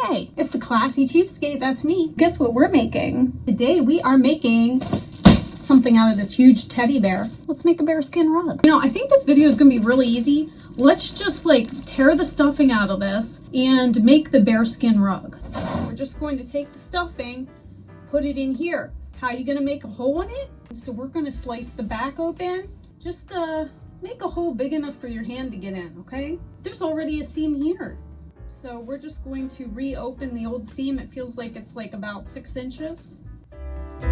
Hey, it's the Classy Cheapskate, that's me. Guess what we're making? Today we are making something out of this huge teddy bear. Let's make a bearskin rug. You know, I think this video is gonna be really easy. Let's just like tear the stuffing out of this and make the bearskin rug. We're just going to take the stuffing, put it in here. How are you gonna make a hole in it? So we're gonna slice the back open. Just make a hole big enough for your hand to get in, okay? There's already a seam here. So we're just going to reopen the old seam. It feels like it's like about 6 inches. I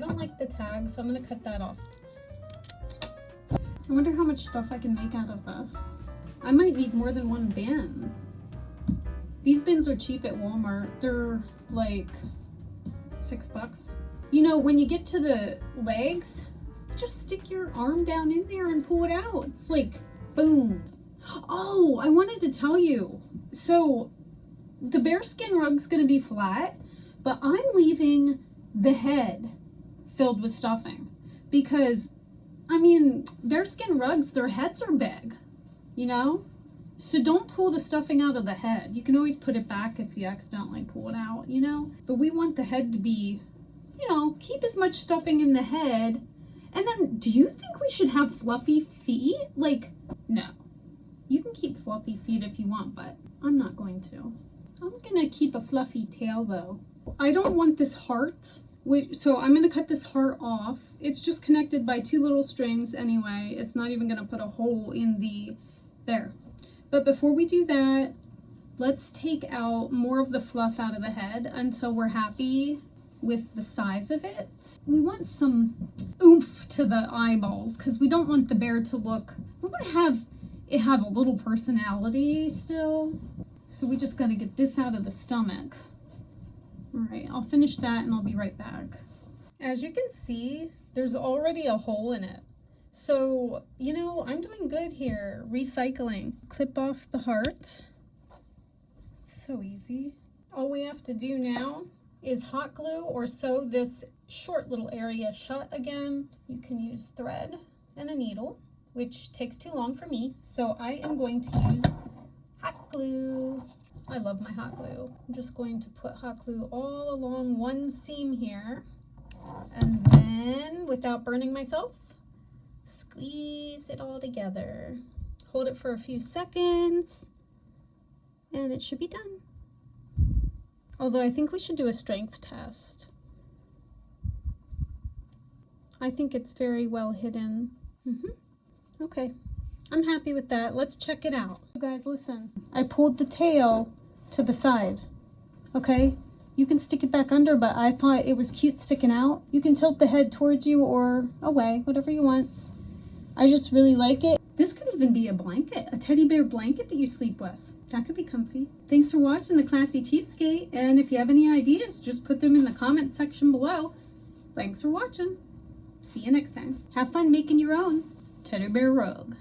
don't like the tag, so I'm gonna cut that off. I wonder how much stuff I can make out of this. I might need more than one bin. These bins are cheap at Walmart. They're like $6. You know, when you get to the legs, just stick your arm down in there and pull it out. It's like, boom. Oh, I wanted to tell you. So the bearskin rug's gonna be flat, but I'm leaving the head filled with stuffing because, I mean, bearskin rugs, their heads are big, you know? So don't pull the stuffing out of the head. You can always put it back if you accidentally pull it out, you know? But we want the head to be, you know, keep as much stuffing in the head. And then, do you think we should have fluffy feet? Like, no. You can keep fluffy feet if you want, but I'm not going to. I'm gonna keep a fluffy tail though. I don't want this heart, so I'm gonna cut this heart off. It's just connected by 2 little strings anyway. It's not even gonna put a hole in the bear. But before we do that, let's take out more of the fluff out of the head until we're happy with the size of it. We want some oomph to the eyeballs because we don't want the bear to look, we want to have a little personality still. So we just got to get this out of the stomach. All right, I'll finish that and I'll be right back. As you can see, there's already a hole in it. So, you know, I'm doing good here, recycling. Clip off the heart. It's so easy. All we have to do now is hot glue or sew this short little area shut again. You can use thread and a needle, which takes too long for me. So I am going to use hot glue. I love my hot glue. I'm just going to put hot glue all along one seam here. And then, without burning myself, squeeze it all together. Hold it for a few seconds, and it should be done. Although I think we should do a strength test. I think it's very well hidden. Okay, I'm happy with that. Let's check it out. You guys, listen. I pulled the tail to the side, okay? You can stick it back under, but I thought it was cute sticking out. You can tilt the head towards you or away, whatever you want. I just really like it. This could even be a blanket, a teddy bear blanket that you sleep with. That could be comfy. Thanks for watching the Classy Cheapskate, and if you have any ideas, just put them in the comment section below. Thanks for watching. See you next time. Have fun making your own teddy bear rug.